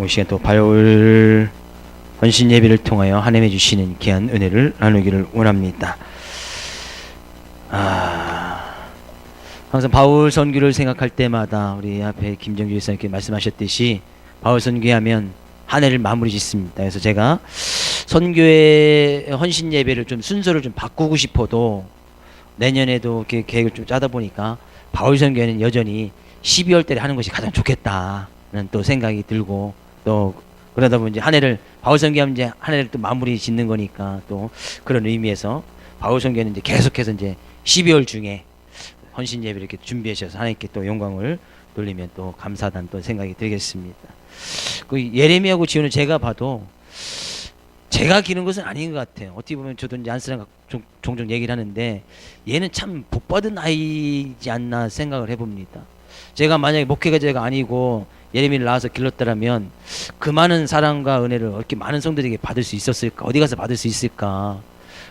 이 시간 또 바울 헌신 예배를 통하여 하나님이 주시는 귀한 은혜를 나누기를 원합니다. 항상 바울 선교를 생각할 때마다 우리 앞에 김정주 목사님께 말씀하셨듯이 바울 선교하면 한 해를 마무리 짓습니다. 그래서 제가 선교의 헌신 예배를 좀 순서를 좀 바꾸고 싶어도 내년에도 이렇게 계획을 좀 짜다 보니까 바울 선교회는 여전히 12월 달에 하는 것이 가장 좋겠다는 또 생각이 들고, 또 그러다 보니 이제 한 해를 바울 선교하면 이제 한 해를 또 마무리 짓는 거니까 또 그런 의미에서 바울 선교회는 이제 계속해서 이제 12월 중에 헌신 예배를 이렇게 준비해 주셔서 하나님께 또 영광을 돌리면 또 감사하다는 또 생각이 들겠습니다. 그 예레미야하고 지호는 제가 봐도 제가 기른 것은 아닌 것 같아요. 어떻게 보면 저도 이제 안쓰랑 종종 얘기를 하는데 얘는 참 복받은 아이지 않나 생각을 해봅니다. 제가 만약에 목회자가 아니고 예레미야를 낳아서 길렀더라면 그 많은 사랑과 은혜를 이렇게 많은 성도들에게 받을 수 있었을까? 어디 가서 받을 수 있을까?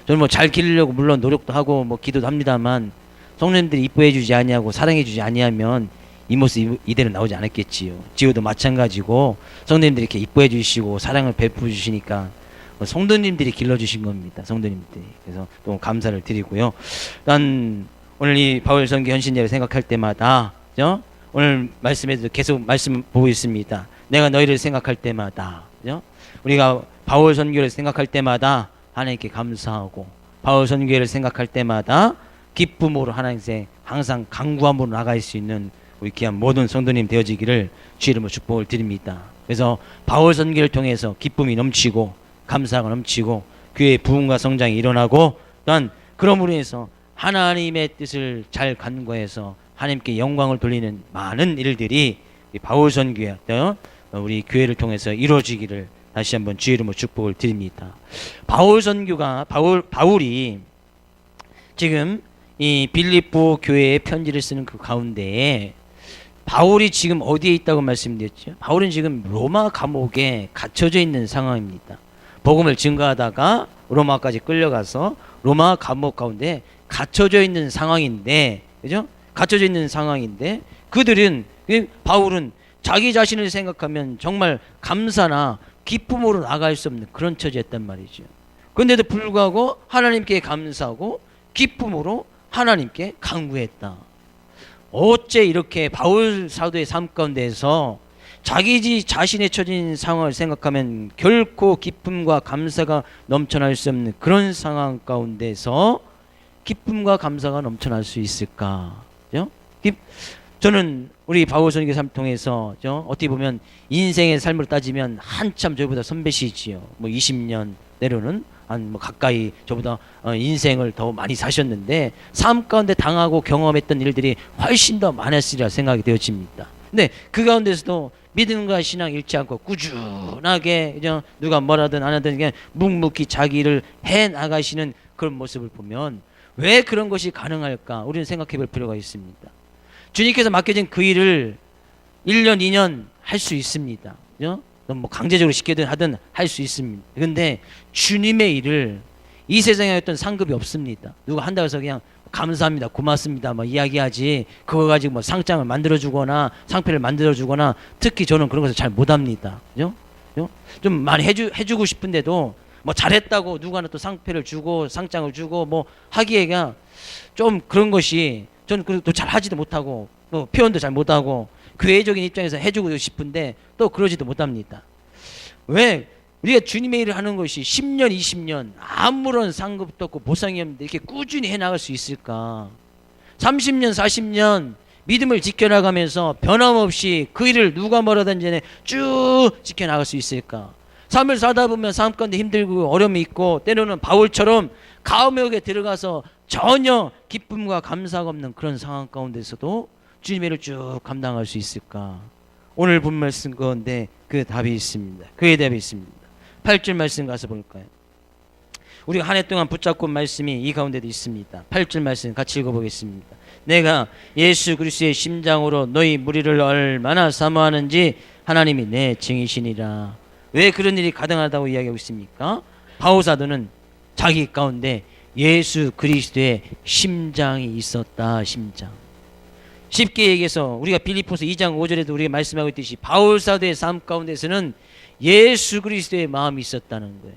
저는 뭐 잘 기르려고 물론 노력도 하고 뭐 기도도 합니다만 성도님들이 이뻐해 주지 아니하고 사랑해 주지 아니하면 이 모습 이대로 나오지 않았겠지요. 지호도 마찬가지고 성도님들이 이렇게 이뻐해 주시고 사랑을 베풀어 주시니까 성도님들이 길러주신 겁니다. 성도님들이. 그래서 또 감사를 드리고요. 난 오늘 이 바울 선교 헌신 예를 생각할 때마다 오늘 말씀에도 계속 말씀 보고 있습니다. 내가 너희를 생각할 때마다 우리가 바울 선교를 생각할 때마다 하나님께 감사하고 바울 선교를 생각할 때마다 기쁨으로 하나님께 항상 강구함으로 나갈 수 있는 우리 귀한 모든 성도님 되어지기를 주의 이름으로 축복을 드립니다. 그래서 바울 선교를 통해서 기쁨이 넘치고 감사가 넘치고 교회의 부흥과 성장이 일어나고, 또한 그러므로 해서 하나님의 뜻을 잘 간구해서 하나님께 영광을 돌리는 많은 일들이 바울 선교회 우리 교회를 통해서 이루어지기를 다시 한번 주의 이름으로 축복을 드립니다. 바울 선교가 바울이 지금 이 빌립보 교회에 편지를 쓰는 그 가운데에 바울이 지금 어디에 있다고 말씀드렸죠? 바울은 지금 로마 감옥에 갇혀져 있는 상황입니다. 복음을 증거하다가 로마까지 끌려가서 로마 감옥 가운데 갇혀져 있는 상황인데, 그죠? 갇혀져 있는 상황인데 바울은 자기 자신을 생각하면 정말 감사나 기쁨으로 나갈 수 없는 그런 처지였단 말이죠. 그런데도 불구하고 하나님께 감사하고 기쁨으로 하나님께 간구했다. 어째 이렇게 바울 사도의 삶 가운데에서 자기 자신의 처진 상황을 생각하면 결코 기쁨과 감사가 넘쳐날 수 없는 그런 상황 가운데서 기쁨과 감사가 넘쳐날 수 있을까? 저는 우리 바울 선교 삶 통해서 어떻게 보면 인생의 삶으로 따지면 한참 저보다 선배시지요. 뭐 20년 내로는 뭐 가까이 저보다 인생을 더 많이 사셨는데 삶 가운데 당하고 경험했던 일들이 훨씬 더 많았으리라 생각이 되어집니다. 근데 그 가운데서도 믿음과 신앙 잃지 않고 꾸준하게 누가 뭐라든 안 하든 그냥 묵묵히 자기 일을 해 나가시는 그런 모습을 보면 왜 그런 것이 가능할까? 우리는 생각해 볼 필요가 있습니다. 주님께서 맡겨진 그 일을 1년, 2년 할 수 있습니다. 뭐 강제적으로 시키든 하든 할 수 있습니다. 그런데 주님의 일을 이 세상에 어떤 상급이 없습니다. 누가 한다고 해서 그냥 감사합니다, 고맙습니다 뭐 이야기하지 그거 가지고 뭐 상장을 만들어주거나 상패를 만들어주거나, 특히 저는 그런 것을 잘 못합니다. 좀 많이 해주고 싶은데도 뭐 잘했다고 누구나 또 상패를 주고 상장을 주고 뭐 하기에가 좀 그런 것이 저는 또 잘 하지도 못하고 또 표현도 잘 못하고 교회적인 입장에서 해주고 싶은데 또 그러지도 못합니다. 왜? 우리가 주님의 일을 하는 것이 10년, 20년 아무런 상급도 없고 보상이 없는데 이렇게 꾸준히 해나갈 수 있을까? 30년, 40년 믿음을 지켜나가면서 변함없이 그 일을 누가 뭐라든지 쭉 지켜나갈 수 있을까? 삶을 살다 보면 삶 가운데 힘들고 어려움이 있고 때로는 바울처럼 감옥에 들어가서 전혀 기쁨과 감사가 없는 그런 상황 가운데서도 주님의 일을 쭉 감당할 수 있을까? 오늘 본 말씀 가운데 그 답이 있습니다. 그의 답이 있습니다. 8절 말씀 가서 볼까요? 우리가 한 해 동안 붙잡고 온 말씀이 이 가운데도 있습니다. 8절 말씀 같이 읽어보겠습니다. 내가 예수 그리스도의 심장으로 너희 무리를 얼마나 사모하는지 하나님이 내 증이시니라. 왜 그런 일이 가능하다고 이야기하고 있습니까? 바울 사도는 자기 가운데 예수 그리스도의 심장이 있었다. 심장. 쉽게 얘기해서 우리가 빌립보서 2장 5절에도 우리가 말씀하고 있듯이 바울 사도의 삶 가운데서는 예수 그리스도의 마음이 있었다는 거예요.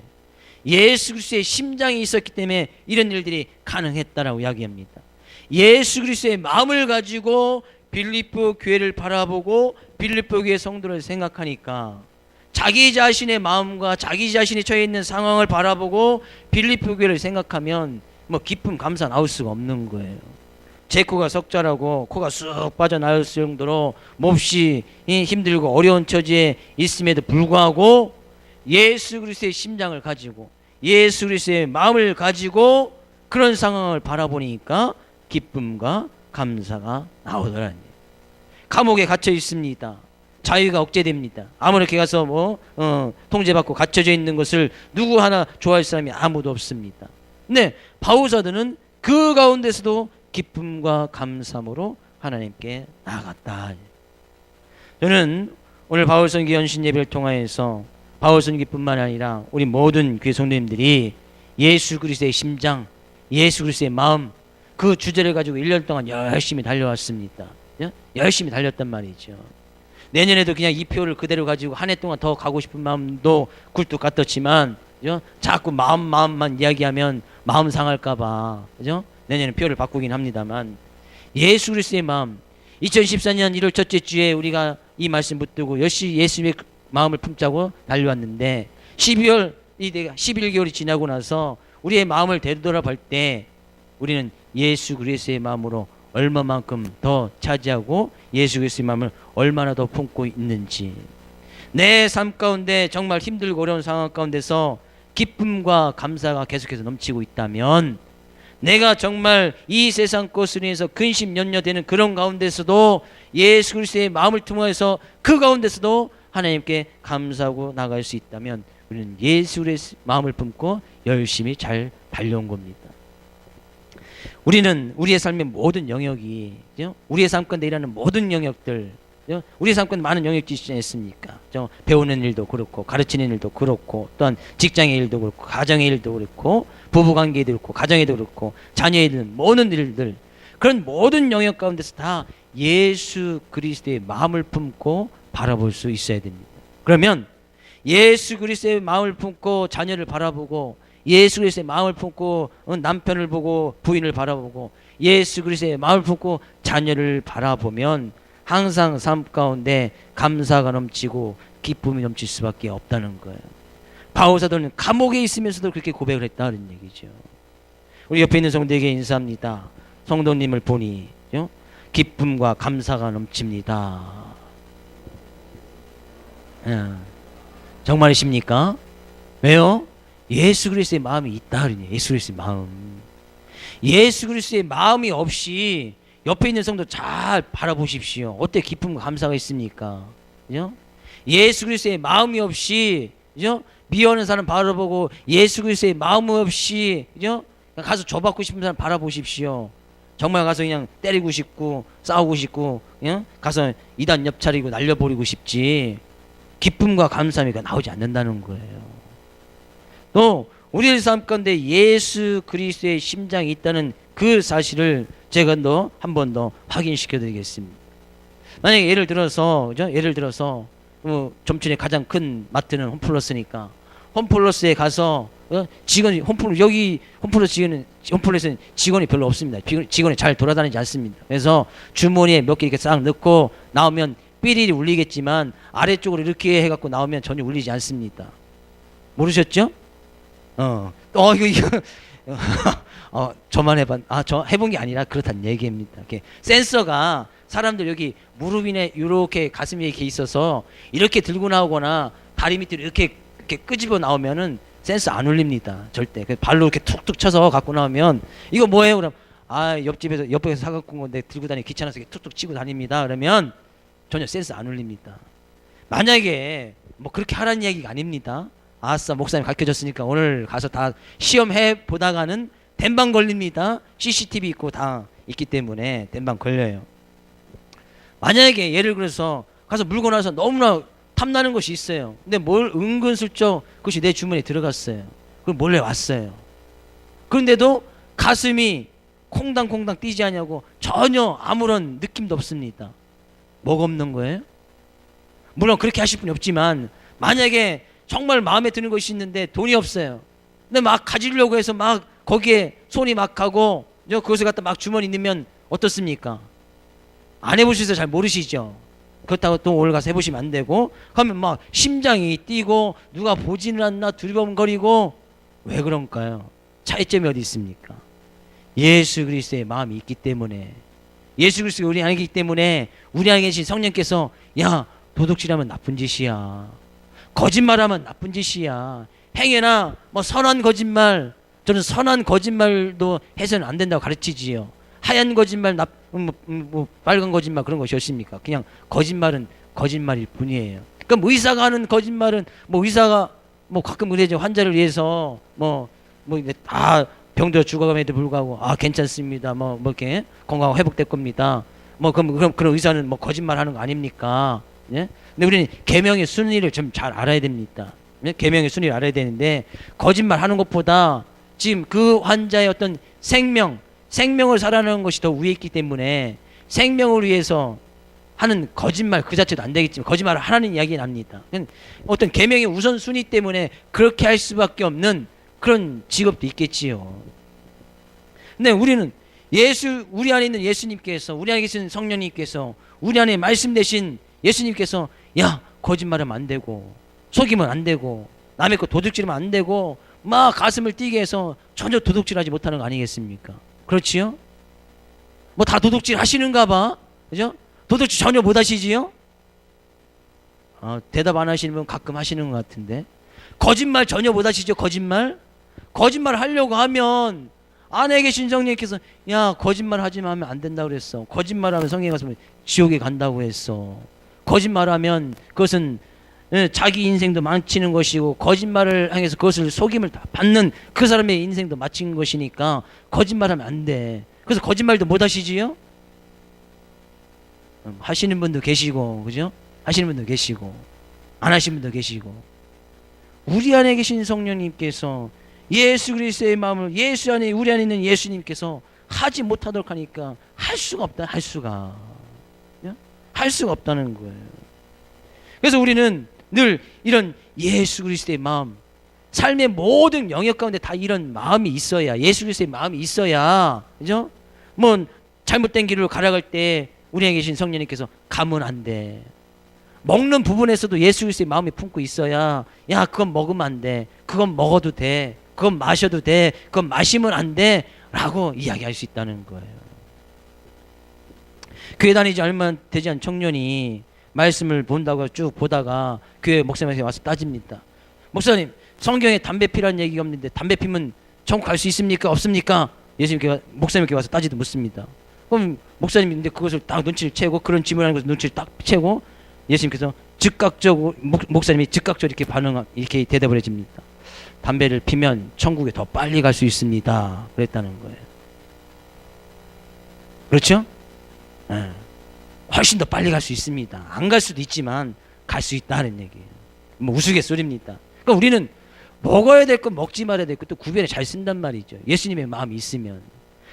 예수 그리스도의 심장이 있었기 때문에 이런 일들이 가능했다라고 이야기합니다. 예수 그리스도의 마음을 가지고 빌립보 교회를 바라보고 빌립보 교회 성도를 생각하니까 자기 자신의 마음과 자기 자신이 처해 있는 상황을 바라보고 빌립보 교회를 생각하면 뭐 기쁨 감사 나올 수가 없는 거예요. 제 코가 석자라고 코가 쑥 빠져나올 정도로 몹시 힘들고 어려운 처지에 있음에도 불구하고 예수 그리스도의 심장을 가지고 예수 그리스도의 마음을 가지고 그런 상황을 바라보니까 기쁨과 감사가 나오더라니. 감옥에 갇혀 있습니다. 자유가 억제됩니다. 아무렇게 가서 통제받고 갇혀져 있는 것을 누구 하나 좋아할 사람이 아무도 없습니다. 근데 바울 사도는 그 가운데서도 기쁨과 감사함으로 하나님께 나아갔다. 저는 오늘 바울 선교 연신 예배를 통하여서 바울 선교뿐만 아니라 우리 모든 교회 성도님들이 예수 그리스도의 심장, 예수 그리스도의 마음, 그 주제를 가지고 1년 동안 열심히 달려왔습니다. 열심히 달렸단 말이죠. 내년에도 그냥 이 표를 그대로 가지고 한 해 동안 더 가고 싶은 마음도 굴뚝 같았지만 자꾸 마음만 이야기하면 마음 상할까봐 그죠? 내년에 표를 바꾸긴 합니다만 예수 그리스도의 마음, 2014년 1월 첫째 주에 우리가 이 말씀 붙들고 열심히 예수의 마음을 품자고 달려왔는데 11개월이 지나고 나서 우리의 마음을 되돌아볼 때 우리는 예수 그리스도의 마음으로 얼마만큼 더 차지하고 예수 그리스도의 마음을 얼마나 더 품고 있는지, 내 삶 가운데 정말 힘들고 어려운 상황 가운데서 기쁨과 감사가 계속해서 넘치고 있다면 내가 정말 이 세상 것으로 인해서 근심 연려되는 그런 가운데서도 예수 그리스도의 마음을 통해서 그 가운데서도 하나님께 감사하고 나갈 수 있다면 우리는 예수 그리스도의 마음을 품고 열심히 잘 달려온 겁니다. 우리는 우리의 삶의 모든 영역이 우리의 삶 가운데 일하는 모든 영역들, 우리의 삶 가운데 많은 영역이 있지 않습니까? 배우는 일도 그렇고 가르치는 일도 그렇고 또한 직장의 일도 그렇고 가정의 일도 그렇고 부부관계도 그렇고 가정에도 그렇고 자녀의 일, 모든 일들, 그런 모든 영역 가운데서 다 예수 그리스도의 마음을 품고 바라볼 수 있어야 됩니다. 그러면 예수 그리스도의 마음을 품고 자녀를 바라보고 예수 그리스도의 마음을 품고 남편을 보고 부인을 바라보고 예수 그리스도의 마음을 품고 자녀를 바라보면 항상 삶 가운데 감사가 넘치고 기쁨이 넘칠 수밖에 없다는 거예요. 바울 사도는 감옥에 있으면서도 그렇게 고백을 했다는 얘기죠. 우리 옆에 있는 성도에게 인사합니다. 성도님을 보니 기쁨과 감사가 넘칩니다. 정말이십니까? 왜요? 예수 그리스도의 마음이 있다 그러니. 예수 그리스도의 마음. 예수 그리스도의 마음이 없이 옆에 있는 성도 잘 바라보십시오. 어때 기쁨과 감사가 있습니까? 그죠? 예수 그리스도의 마음이 없이 그죠? 미워하는 사람 바라보고 예수 그리스도의 마음 없이 그죠? 가서 줘받고 싶은 사람 바라보십시오. 정말 가서 그냥 때리고 싶고 싸우고 싶고 가서 이단 옆차리고 날려버리고 싶지 기쁨과 감사함이 나오지 않는다는 거예요. 또 우리의 삶 가운데 예수 그리스도의 심장이 있다는 그 사실을 제가 한 번 더 확인시켜 드리겠습니다. 만약에 예를 들어서 점촌의 가장 큰 마트는 홈플러스니까 홈플러스에 가서 직원이 홈플러스에는 직원이 별로 없습니다. 직원이 잘 돌아다니지 않습니다. 그래서 주머니에 몇 개 이렇게 싹 넣고 나오면 삐리리 울리겠지만 아래쪽으로 이렇게 해갖고 나오면 전혀 울리지 않습니다. 모르셨죠? 저만 저 해본 게 아니라 그렇다는 얘기입니다. 이렇게 센서가 사람들 여기 무릎이나 이렇게 가슴에 이렇게 있어서 이렇게 들고 나오거나 다리 밑으로 이렇게 끄집어 나오면은 센서 안 울립니다. 절대. 발로 이렇게 툭툭 쳐서 갖고 나오면 이거 뭐예요? 그럼 옆에서 사갖고 온 건데 들고 다니기 귀찮아서 이렇게 툭툭 치고 다닙니다. 그러면 전혀 센서 안 울립니다. 만약에 뭐 그렇게 하라는 얘기가 아닙니다. 아싸 목사님 가르쳐줬으니까 오늘 가서 다 시험해 보다가는 댄방 걸립니다. CCTV 있고 다 있기 때문에 댄방 걸려요. 만약에 예를 들어서 가서 물건 와서 너무나 탐나는 것이 있어요. 근데 뭘 은근슬쩍 그것이 내 주머니에 들어갔어요. 그걸 몰래 왔어요. 그런데도 가슴이 콩당콩당 뛰지 않냐고 전혀 아무런 느낌도 없습니다. 뭐가 없는 거예요? 물론 그렇게 하실 분이 없지만 만약에 정말 마음에 드는 것이 있는데 돈이 없어요. 근데 막 가지려고 해서 막 거기에 손이 막 가고 그것을 갖다 막 주머니 넣으면 어떻습니까? 안 해보셔서 잘 모르시죠. 그렇다고 또 오늘 가서 해보시면 안 되고 하면 막 심장이 뛰고 누가 보지는 않나 두리번거리고 왜 그런가요? 차이점이 어디 있습니까? 예수 그리스도의 마음이 있기 때문에, 예수 그리스도가 우리 안에 있기 때문에 우리 안에 계신 성령께서 야 도둑질하면 나쁜 짓이야, 거짓말하면 나쁜 짓이야, 행여나 뭐 선한 거짓말, 저는 선한 거짓말도 해서는 안 된다고 가르치지요. 하얀 거짓말, 뭐 빨간 거짓말 그런 것이 없습니까? 그냥 거짓말은 거짓말일 뿐이에요. 그럼 의사가 하는 거짓말은 뭐 의사가 뭐 가끔 그래죠. 환자를 위해서 뭐 다 병들어 죽어감에도 불구하고 괜찮습니다. 뭐 이렇게 건강 회복될 겁니다. 뭐 그럼 그런 의사는 뭐 거짓말하는 거 아닙니까? 예? 근데 우리는 계명의 순리를 좀 잘 알아야 됩니다. 예? 계명의 순리를 알아야 되는데 거짓말하는 것보다 지금 그 환자의 어떤 생명을 살아내는 것이 더 위에 있기 때문에 생명을 위해서 하는 거짓말 그 자체도 안 되겠지만 거짓말을 하라는 이야기 납니다. 어떤 계명의 우선순위 때문에 그렇게 할 수밖에 없는 그런 직업도 있겠지요. 근데 우리는 우리 안에 있는 예수님께서, 우리 안에 계신 성령님께서, 우리 안에 말씀 되신 예수님께서 야 거짓말하면 안 되고 속이면 안 되고 남의 거 도둑질하면 안 되고 막 가슴을 뛰게 해서 전혀 도둑질하지 못하는 거 아니겠습니까? 그렇지요? 뭐 다 도둑질 하시는가 봐. 그죠? 도둑질 전혀 못 하시지요? 대답 안 하시는 분 가끔 하시는 것 같은데. 거짓말 전혀 못 하시죠? 거짓말 하려고 하면 안에 계신 성령님께서 야 거짓말 하지 마 하면 안 된다고 그랬어. 거짓말하면 성령이 가서 지옥에 간다고 했어. 거짓말하면 그것은 자기 인생도 망치는 것이고 거짓말을 향해서 그것을 속임을 다 받는 그 사람의 인생도 마친 것이니까 거짓말하면 안 돼. 그래서 거짓말도 못 하시지요? 하시는 분도 계시고, 그죠? 하시는 분도 계시고 안 하시는 분도 계시고. 우리 안에 계신 성령님께서 예수 그리스도의 마음을 예수 안에 우리 안에 있는 예수님께서 하지 못하도록 하니까 할 수가 없다. 할 수가 없다는 거예요. 그래서 우리는 늘 이런 예수 그리스도의 마음, 삶의 모든 영역 가운데 다 이런 마음이 있어야, 예수 그리스도의 마음이 있어야, 그죠? 뭐 잘못된 길로 가라갈 때 우리 안에 계신 성령님께서 가면 안 돼. 먹는 부분에서도 예수 그리스도의 마음이 품고 있어야 야 그건 먹으면 안 돼, 그건 먹어도 돼, 그건 마셔도 돼, 그건 마시면 안 돼 라고 이야기할 수 있다는 거예요. 교회 다니지 얼마 되지 않은 청년이 말씀을 본다고 쭉 보다가 교회 목사님한테 와서 따집니다. 목사님, 성경에 담배 피라는 얘기가 없는데 담배 피면 천국 갈 수 있습니까? 없습니까? 목사님께 와서 따지도 묻습니다. 그럼 목사님이 근데 그것을 딱 눈치를 채고 그런 질문하는 것을 눈치를 딱 채고 예수님께서 즉각적으로 목사님이 즉각적으로 이렇게 대답을 해줍니다. 담배를 피면 천국에 더 빨리 갈 수 있습니다. 그랬다는 거예요. 그렇죠? 네. 훨씬 더 빨리 갈 수 있습니다. 안 갈 수도 있지만 갈 수 있다는 얘기예요. 뭐 우스갯소리입니다. 그러니까 우리는 먹어야 될 건 먹지 말아야 될 것도 구별을 잘 쓴단 말이죠. 예수님의 마음이 있으면.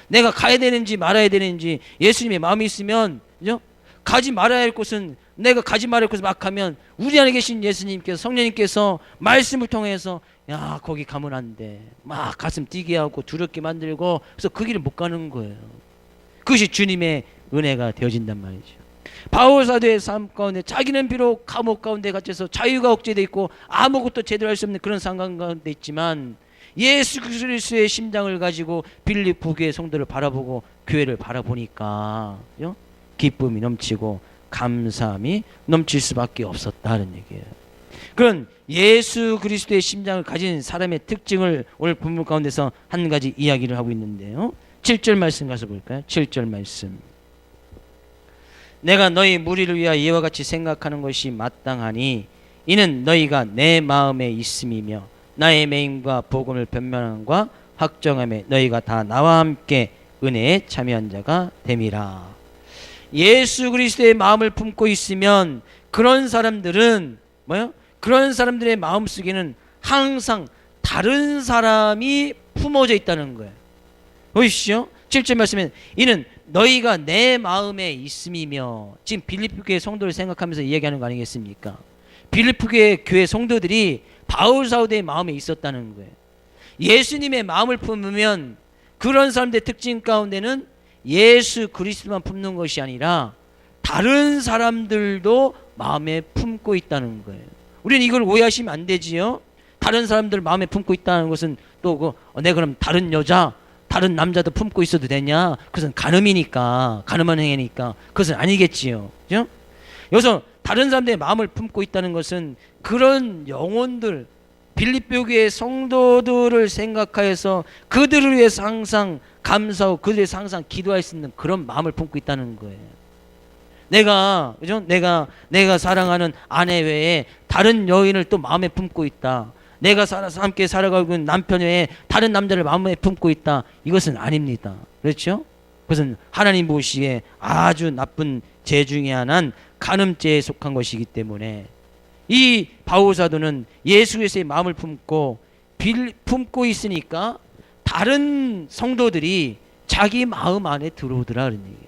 내가 가야 되는지 말아야 되는지 예수님의 마음이 있으면, 그죠? 가지 말아야 할 곳은 내가 가지 말아야 할 곳을 막 하면 우리 안에 계신 예수님께서, 성령님께서 말씀을 통해서 야 거기 가면 안 돼, 막 가슴 뛰게 하고 두렵게 만들고, 그래서 그 길을 못 가는 거예요. 그것이 주님의 은혜가 되어진단 말이죠. 바울 사도의 삶 가운데 자기는 비록 감옥 가운데 갇혀서 자유가 억제되어 있고 아무것도 제대로 할 수 없는 그런 상황 가운데 있지만 예수 그리스도의 심장을 가지고 빌립 부교의 성도를 바라보고 교회를 바라보니까 기쁨이 넘치고 감사함이 넘칠 수밖에 없었다는 얘기예요. 그런 예수 그리스도의 심장을 가진 사람의 특징을 오늘 본문 가운데서 한 가지 이야기를 하고 있는데요. 7절 말씀 가서 볼까요? 7절 말씀. 내가 너희 무리를 위하여 이와 같이 생각하는 것이 마땅하니 이는 너희가 내 마음에 있음이며 나의 맹인과 복음을 변명함과 확정함에 너희가 다 나와 함께 은혜에 참여한 자가 됨이라. 예수 그리스도의 마음을 품고 있으면 그런 사람들은 그런 사람들의 마음속에는 항상 다른 사람이 품어져 있다는 거예요. 보십시오. 7절 말씀에 이는 너희가 내 마음에 있음이며, 지금 빌립보 교회 성도를 생각하면서 이야기하는 거 아니겠습니까? 빌립보 교회 성도들이 바울 사도의 마음에 있었다는 거예요. 예수님의 마음을 품으면 그런 사람들의 특징 가운데는 예수 그리스도만 품는 것이 아니라 다른 사람들도 마음에 품고 있다는 거예요. 우리는 이걸 오해하시면 안 되지요. 다른 사람들 마음에 품고 있다는 것은 또 내가 그럼 다른 여자, 다른 남자도 품고 있어도 되냐? 그것은 간음이니까, 간음한 행위니까 그것은 아니겠지요. 그죠? 여기서 다른 사람들의 마음을 품고 있다는 것은 그런 영혼들, 빌립보 교회 성도들을 생각하여서 그들을 위해서 항상 감사하고 그들을 위해서 항상 기도할 수 있는 그런 마음을 품고 있다는 거예요. 그죠? 내가 사랑하는 아내 외에 다른 여인을 또 마음에 품고 있다. 내가 함께 살아가고 있는 남편 외에 다른 남자를 마음에 품고 있다. 이것은 아닙니다. 그렇죠? 그것은 하나님 보시기에 아주 나쁜 죄 중에 하나는 간음죄에 속한 것이기 때문에 이 바울 사도는 예수 그리스도의 마음을 품고 있으니까 다른 성도들이 자기 마음 안에 들어오더라 그런 얘기예요.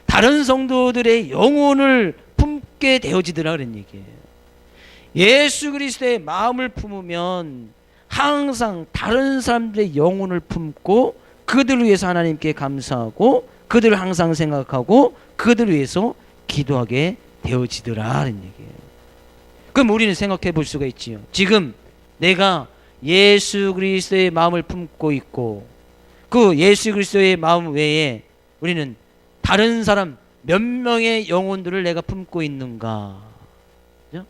다른 성도들의 영혼을 품게 되어지더라 그런 얘기예요. 예수 그리스도의 마음을 품으면 항상 다른 사람들의 영혼을 품고 그들을 위해서 하나님께 감사하고 그들을 항상 생각하고 그들을 위해서 기도하게 되어지더라 하는 얘기예요. 그럼 우리는 생각해 볼 수가 있지요. 지금 내가 예수 그리스도의 마음을 품고 있고 그 예수 그리스도의 마음 외에 우리는 다른 사람 몇 명의 영혼들을 내가 품고 있는가? 그죠?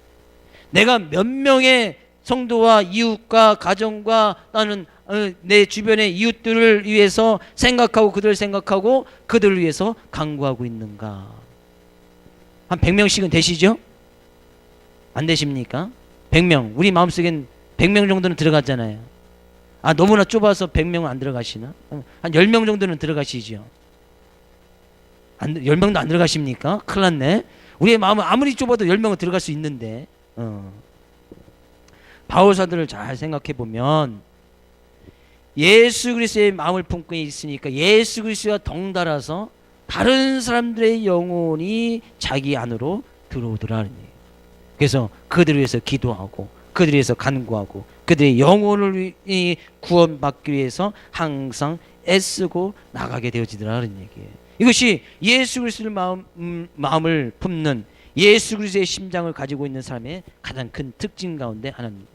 내가 몇 명의 성도와 이웃과 가정과 나는 내 주변의 이웃들을 위해서 생각하고 그들을 생각하고 그들을 위해서 간구하고 있는가? 한 100명씩은 되시죠? 안 되십니까? 100명. 우리 마음속엔 100명 정도는 들어갔잖아요. 아, 너무나 좁아서 100명은 안 들어가시나? 한 10명 정도는 들어가시죠. 10명도 안 들어가십니까? 큰일 났네. 우리의 마음은 아무리 좁아도 10명은 들어갈 수 있는데 바울 사도를 잘 생각해 보면 예수 그리스도의 마음을 품고 있으니까 예수 그리스도와 덩달아서 다른 사람들의 영혼이 자기 안으로 들어오더라는 얘기예요. 그래서 그들을 위해서 기도하고 그들을 위해서 간구하고 그들의 영혼을 구원받기 위해서 항상 애쓰고 나가게 되어지더라는 얘기예요. 이것이 예수 그리스도의 마음을 품는 예수 그리스도의 심장을 가지고 있는 사람의 가장 큰 특징 가운데 하나입니다.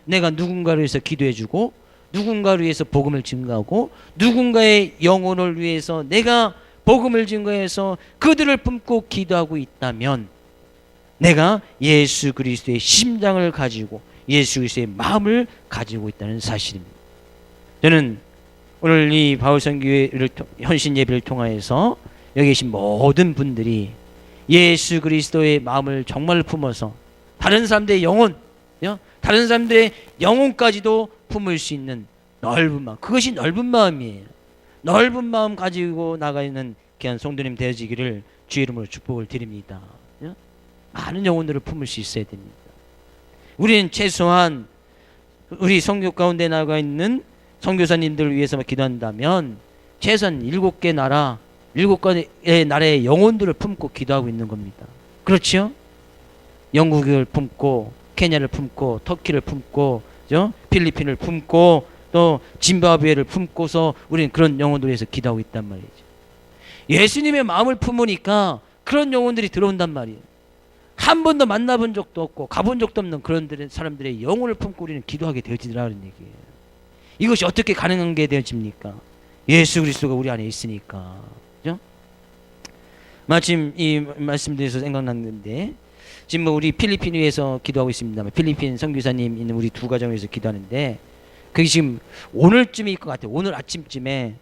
내가 누군가를 위해서 기도해주고 누군가를 위해서 복음을 증거하고 누군가의 영혼을 위해서 내가 복음을 증거해서 그들을 품고 기도하고 있다면 내가 예수 그리스도의 심장을 가지고 예수 그리스도의 마음을 가지고 있다는 사실입니다. 저는 오늘 이 바울 선교회를 헌신 예배를 통하여서 여기 계신 모든 분들이 예수 그리스도의 마음을 정말 품어서 다른 사람들의 영혼, 다른 사람들의 영혼까지도 품을 수 있는 넓은 마음, 그것이 넓은 마음이에요. 넓은 마음 가지고 나가 있는 귀한 성도님 되어지기를 주의 이름으로 축복을 드립니다. 많은 영혼들을 품을 수 있어야 됩니다. 우리는 최소한 우리 선교 가운데 나가 있는 선교사님들을 위해서만 기도한다면 최소한 7개 나라, 7개의 나라의 영혼들을 품고 기도하고 있는 겁니다. 그렇죠? 영국을 품고 케냐를 품고 터키를 품고 필리핀을 품고 또 짐바브웨를 품고서 우리는 그런 영혼들을 위해서 기도하고 있단 말이죠. 예수님의 마음을 품으니까 그런 영혼들이 들어온단 말이에요. 한 번도 만나본 적도 없고 가본 적도 없는 그런 사람들의 영혼을 품고 우리는 기도하게 되어지더라는 얘기예요. 이것이 어떻게 가능한 게 되어집니까? 예수 그리스도가 우리 안에 있으니까. 그죠? 마침 이 말씀드려서 생각났는데 지금 우리 필리핀 위해서 기도하고 있습니다만 필리핀 선교사님 있는 우리 두 가정을 위해서 기도하는데 그게 지금 오늘쯤일 것 같아요. 오늘 아침쯤에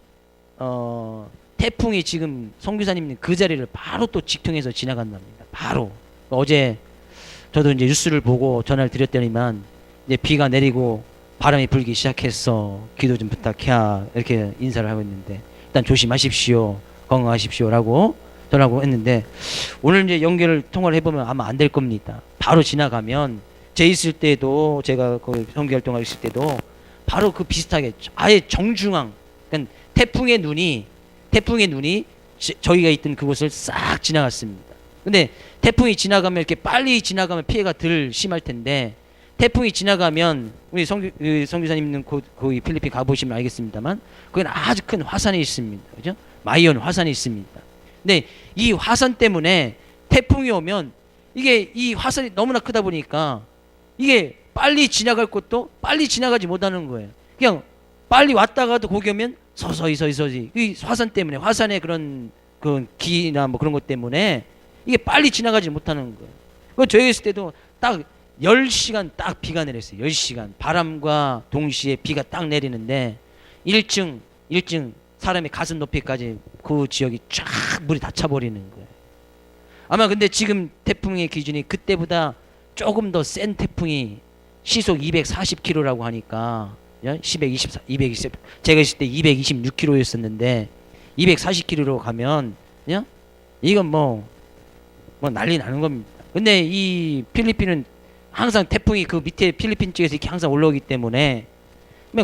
태풍이 지금 선교사님 있는 그 자리를 바로 또 직통해서 지나간답니다. 바로. 어제 저도 이제 뉴스를 보고 전화를 드렸더니만 이제 비가 내리고 바람이 불기 시작했어. 기도 좀 부탁해. 이렇게 인사를 하고 있는데 일단 조심하십시오. 건강하십시오라고 전화하고 했는데 오늘 이제 통화를 해보면 아마 안 될 겁니다. 바로 지나가면 제 있을 때도 제가 그 선교 활동하고 있을 때도 바로 그 비슷하게 아예 정중앙 그러니까 태풍의 눈이 태풍의 눈이 저희가 있던 그곳을 싹 지나갔습니다. 근데 태풍이 지나가면 이렇게 빨리 지나가면 피해가 덜 심할 텐데 태풍이 지나가면 우리 성교사님은 거기 필리핀 가보시면 알겠습니다만 거기는 아주 큰 화산이 있습니다. 그죠? 마이온 화산이 있습니다. 근데 이 화산 때문에 태풍이 오면 이게 이 화산이 너무나 크다 보니까 이게 빨리 지나갈 곳도 빨리 지나가지 못하는 거예요. 그냥 빨리 왔다가도 거기 오면 서서히 이 화산 때문에 화산의 그런 그 기나 뭐 그런 것 때문에 이게 빨리 지나가지 못하는 거예요. 그 저희 있을 때도 딱 10시간 딱 비가 내렸어요. 10시간 바람과 동시에 비가 딱 내리는데 1층 사람의 가슴 높이까지 그 지역이 쫙 물이 다 차버리는 거예요. 아마 근데 지금 태풍의 기준이 그때보다 조금 더 센 태풍이 시속 240km라고 하니까 220 제가 있을 때 226km였었는데 240km로 가면 이건 뭐 난리 나는 겁니다. 근데 이 필리핀은 항상 태풍이 그 밑에 필리핀 쪽에서 이렇게 항상 올라오기 때문에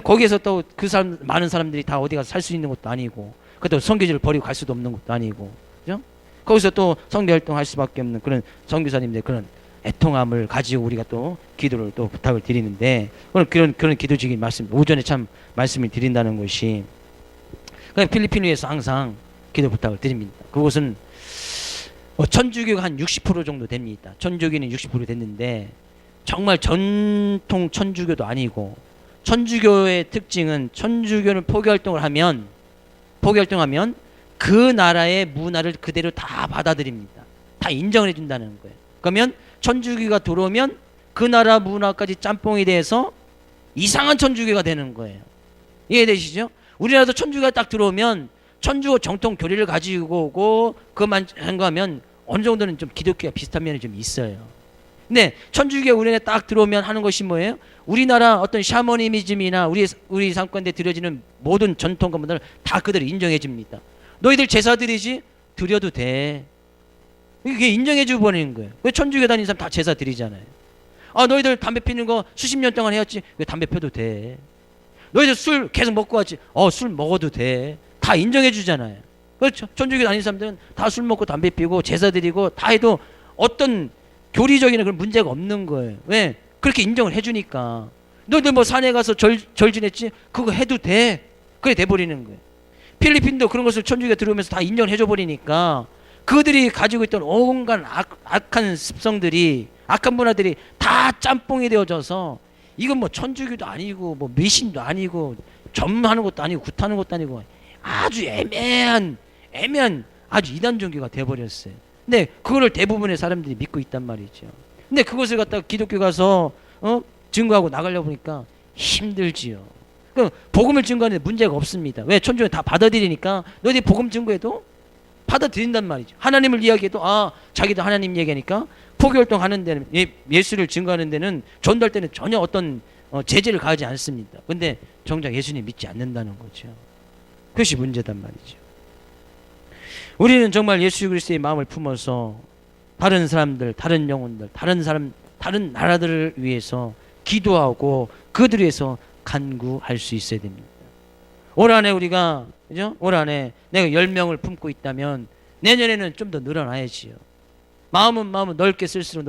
거기에서 또 그 사람 많은 사람들이 다 어디 가서 살 수 있는 것도 아니고 그것도 선교지를 버리고 갈 수도 없는 것도 아니고 그죠? 거기서 또 선교 활동할 수밖에 없는 그런 선교사님들 그런 애통함을 가지고 우리가 또 기도를 또 부탁을 드리는데 그런 기도적인 말씀 오전에 참 말씀을 드린다는 것이 필리핀 위에서 항상 기도 부탁을 드립니다. 그곳은 천주교가 한 60% 정도 됩니다. 천주교는 60% 됐는데 정말 전통 천주교도 아니고 천주교의 특징은 천주교는 포교활동하면 그 나라의 문화를 그대로 다 받아들입니다. 다 인정을 해준다는 거예요. 그러면 천주교가 들어오면 그 나라 문화까지 짬뽕이 돼서 이상한 천주교가 되는 거예요. 이해되시죠? 우리나라도 천주교가 딱 들어오면 천주교 정통 교리를 가지고 오고 그것만 한거하면 어느 정도는 좀 기독교와 비슷한 면이 좀 있어요. 근데 천주교가 우리나라에 딱 들어오면 하는 것이 뭐예요? 우리나라 어떤 샤머니즘이나 우리 상권에 드려지는 모든 전통과 문화를 다 그대로 인정해 줍니다. 너희들 제사 드리지? 드려도 돼. 이게 인정해 줘 버리는 거예요. 왜 천주교 다니는 사람 다 제사 드리잖아요. 너희들 담배 피는 거 수십 년 동안 해왔지? 왜 담배 펴도 돼? 너희들 술 계속 먹고 왔지? 술 먹어도 돼. 다 인정해 주잖아요. 그렇죠? 천주교 다니는 사람들은 다 술 먹고 담배 피고 제사 드리고 다 해도 어떤 교리적인 그런 문제가 없는 거예요. 왜? 그렇게 인정을 해주니까. 너희들 뭐 산에 가서 절 지냈지? 그거 해도 돼. 그게 돼버리는 거예요. 필리핀도 그런 것을 천주교가 들어오면서 다 인정을 해줘 버리니까 그들이 가지고 있던 온갖 악한 습성들이 악한 문화들이 다 짬뽕이 되어져서 이건 뭐 천주교도 아니고 뭐 미신도 아니고 점하는 것도 아니고 굿하는 것도 아니고 아주 애매한 아주 이단 종교가 돼버렸어요. 근데 그거를 대부분의 사람들이 믿고 있단 말이죠. 근데 그것을 갖다가 기독교 가서 증거하고 나가려고 보니까 힘들지요. 그 복음을 증거하는데 문제가 없습니다. 왜? 천주교 다 받아들이니까 너희들이 복음 증거해도 받아들인단 말이죠. 하나님을 이야기해도 자기도 하나님 얘기하니까 포교활동 하는 데는 예수를 증거하는 데는 전도할 때는 전혀 어떤 제재를 가하지 않습니다. 근데 정작 예수님 믿지 않는다는 거죠. 그것이 문제단 말이죠. 우리는 정말 예수 그리스도의 마음을 품어서 다른 사람들, 다른 영혼들, 다른 나라들을 위해서 기도하고 그들을 위해서 간구할 수 있어야 됩니다. 올 한해 우리가 그죠? 올 한해 내가 10명을 품고 있다면 내년에는 좀 더 늘어나야지요. 마음은 넓게 쓸수록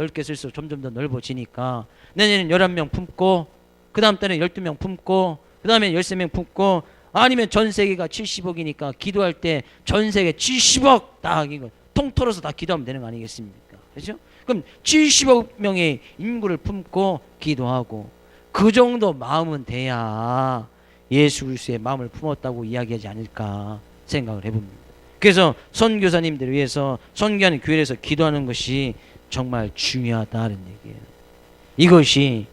점점 더 넓어지니까 내년에는 11명 품고 그 다음 달에 12명 품고 그 다음에 13명 품고 아니면 전 세계가 70억이니까 기도할 때 전 세계 70억 다 이거 통틀어서 다 기도하면 되는 거 아니겠습니까? 그렇죠? 그럼 70억 명의 인구를 품고 기도하고 그 정도 마음은 돼야 예수 그리스도의 마음을 품었다고 이야기하지 않을까 생각을 해봅니다. 그래서 선교사님들을 위해서 선교하는 교회에서 기도하는 것이 정말 중요하다는 얘기예요. 이것이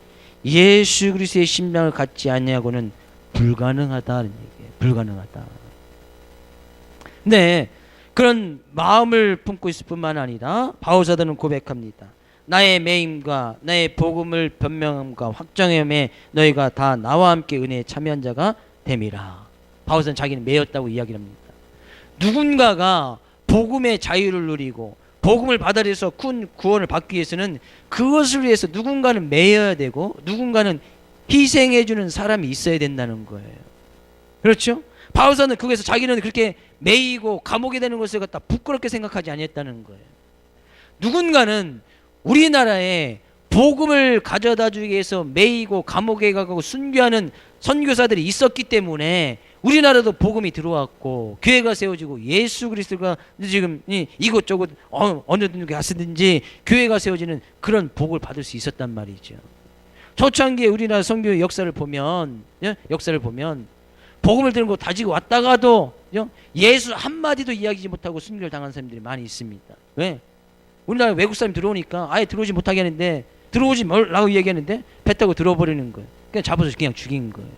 예수 그리스도의 심장을 갖지 않냐고는 불가능하다는 얘기예요. 불가능하다. 네, 그런 마음을 품고 있을 뿐만 아니라 바울사도는 고백합니다. 나의 매임과 나의 복음을 변명함과 확정함에 너희가 다 나와 함께 은혜에 참여한 자가 됨이라. 바울사는 자기는 매였다고 이야기를 합니다. 누군가가 복음의 자유를 누리고 복음을 받아들여서 큰 구원을 받기 위해서는 그것을 위해서 누군가는 매여야 되고 누군가는 희생해주는 사람이 있어야 된다는 거예요. 그렇죠? 바울사는 그것에서 자기는 그렇게 매이고 감옥에 되는 것을 갖다 부끄럽게 생각하지 아니했다는 거예요. 누군가는 우리나라에 복음을 가져다 주기 위해서 매이고 감옥에 가고 순교하는 선교사들이 있었기 때문에 우리나라도 복음이 들어왔고 교회가 세워지고 예수 그리스도가 지금 이곳저곳 어느 데 갔든지 교회가 세워지는 그런 복을 받을 수 있었단 말이죠. 초창기에 우리나라 선교의 역사를 보면 복음을 들고 다지고 왔다가도 예수 한마디도 이야기하지 못하고 순교를 당한 사람들이 많이 있습니다. 왜? 우리나라 외국 사람이 들어오니까 아예 들어오지 못하게 하는데, 들어오지 말라고 얘기하는데 배 타고 들어버리는 거예요. 그냥 잡아서 그냥 죽인 거예요.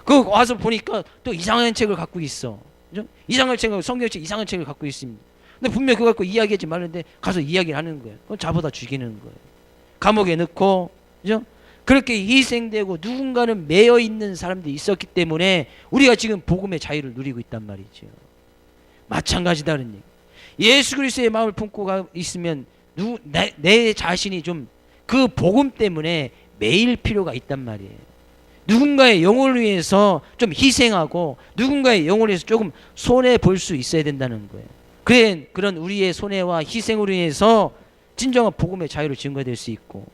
그 와서 보니까 또 이상한 책을 갖고 있어. 그죠? 이상한 책을, 성경책 이상한 책을 갖고 있습니다. 근데 분명히 그거 갖고 이야기하지 말는데 가서 이야기를 하는 거예요. 그건 잡아다 죽이는 거예요. 감옥에 넣고, 그죠? 그렇게 희생되고 누군가는 매여 있는 사람들이 있었기 때문에 우리가 지금 복음의 자유를 누리고 있단 말이죠. 마찬가지다는 얘기. 예수 그리스도의 마음을 품고 있으면 내 자신이 좀 그 복음 때문에 매일 필요가 있단 말이에요. 누군가의 영혼을 위해서 좀 희생하고 누군가의 영혼을 위해서 조금 손해 볼 수 있어야 된다는 거예요. 그런 우리의 손해와 희생으로 인해서 진정한 복음의 자유를 증거될 수 있고,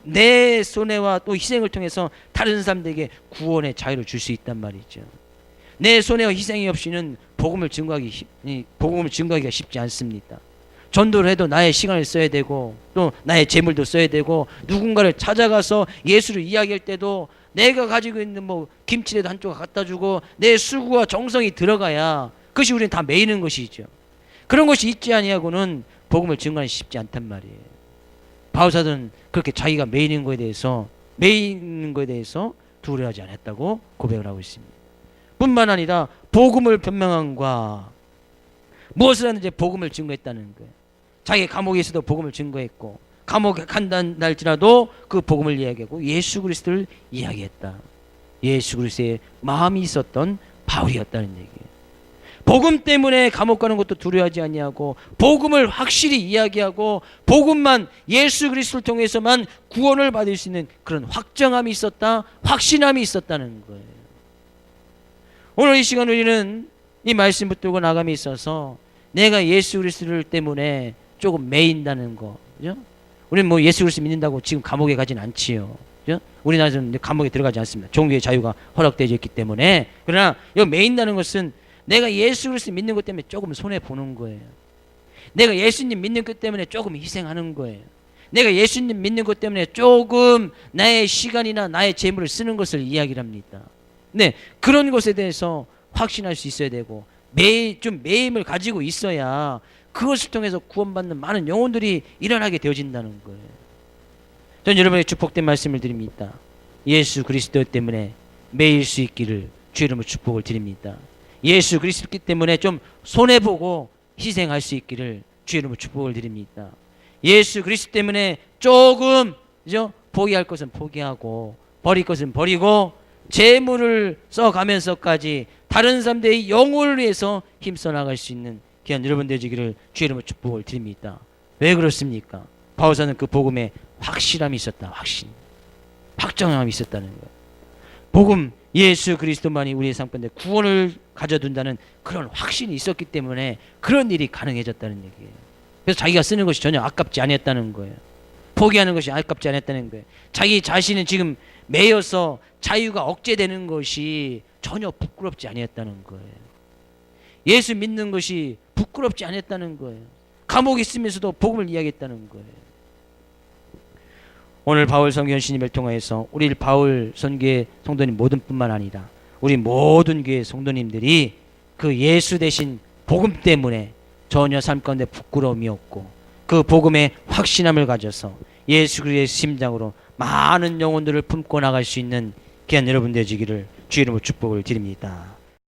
내 손해와 또 희생을 통해서 다른 사람들에게 구원의 자유를 줄 수 있단 말이죠. 내 손해와 희생이 없이는 복음을 증거하기가 쉽지 않습니다. 전도를 해도 나의 시간을 써야 되고 또 나의 재물도 써야 되고, 누군가를 찾아가서 예수를 이야기할 때도 내가 가지고 있는 뭐 김치라도 한쪽 갖다 주고 내 수고와 정성이 들어가야 그것이 우리는 다 매이는 것이죠. 그런 것이 있지 아니하고는 복음을 증거하기 쉽지 않단 말이에요. 바울사도는 그렇게 자기가 매이는 것에 대해서 두려워하지 않았다고 고백을 하고 있습니다. 뿐만 아니라 복음을 변명함과 무엇을 하는지 복음을 증거했다는 거예요. 자기 감옥에 있어도 복음을 증거했고, 감옥에 간다는 날지라도 그 복음을 이야기하고 예수 그리스도를 이야기했다. 예수 그리스도의 마음이 있었던 바울이었다는 얘기예요. 복음 때문에 감옥 가는 것도 두려워하지 아니하고, 복음을 확실히 이야기하고 복음만, 예수 그리스도를 통해서만 구원을 받을 수 있는 그런 확정함이 있었다, 확신함이 있었다는 거예요. 오늘 이 시간 우리는 이 말씀 붙들고 나감이 있어서 내가 예수 그리스도를 때문에 조금 매인다는 거, 그죠? 우리는 뭐 예수 그리스도 믿는다고 지금 감옥에 가진 않지요. 그죠? 우리나라에서는 감옥에 들어가지 않습니다. 종교의 자유가 허락되어 있기 때문에. 그러나 이 매인다는 것은 내가 예수 그리스도 믿는 것 때문에 조금 손해 보는 거예요. 내가 예수님 믿는 것 때문에 조금 희생하는 거예요. 내가 예수님 믿는 것 때문에 조금 나의 시간이나 나의 재물을 쓰는 것을 이야기를 합니다. 네, 그런 것에 대해서 확신할 수 있어야 되고, 좀 매임을 가지고 있어야 그것을 통해서 구원받는 많은 영혼들이 일어나게 되어진다는 거예요. 저는 여러분에게 축복된 말씀을 드립니다. 예수 그리스도 때문에 매일 수 있기를 주의 이름으로 축복을 드립니다. 예수 그리스도 때문에 좀 손해보고 희생할 수 있기를 주의 이름으로 축복을 드립니다. 예수 그리스도 때문에 조금 포기할 것은 포기하고 버릴 것은 버리고 재물을 써가면서까지 다른 사람들의 영혼을 위해서 힘써 나갈 수 있는 귀한 여러분 되시기를 주의 이름으로 축복을 드립니다. 왜 그렇습니까? 바울사는 그 복음에 확실함이 있었다. 확정함이 있었다는 거예요. 복음, 예수 그리스도만이 우리의 삶 가운데 구원을 가져둔다는 그런 확신이 있었기 때문에 그런 일이 가능해졌다는 얘기예요. 그래서 자기가 쓰는 것이 전혀 아깝지 않았다는 거예요. 포기하는 것이 아깝지 않았다는 거예요. 자기 자신은 지금 매여서 자유가 억제되는 것이 전혀 부끄럽지 않았다는 거예요. 예수 믿는 것이 부끄럽지 않았다는 거예요. 감옥에 있으면서도 복음을 이야기했다는 거예요. 오늘 바울 선교 연신임을 통해서 우리 바울 선교의 성도님 모든 뿐만 아니라 우리 모든 교회 성도님들이 그 예수 대신 복음 때문에 전혀 삶 가운데 부끄러움이 없고 그 복음의 확신함을 가져서 예수 그리스도의 심장으로 많은 영혼들을 품고 나갈 수 있는 귀한 여러분 되시기를 주의 이름으로 축복을 드립니다.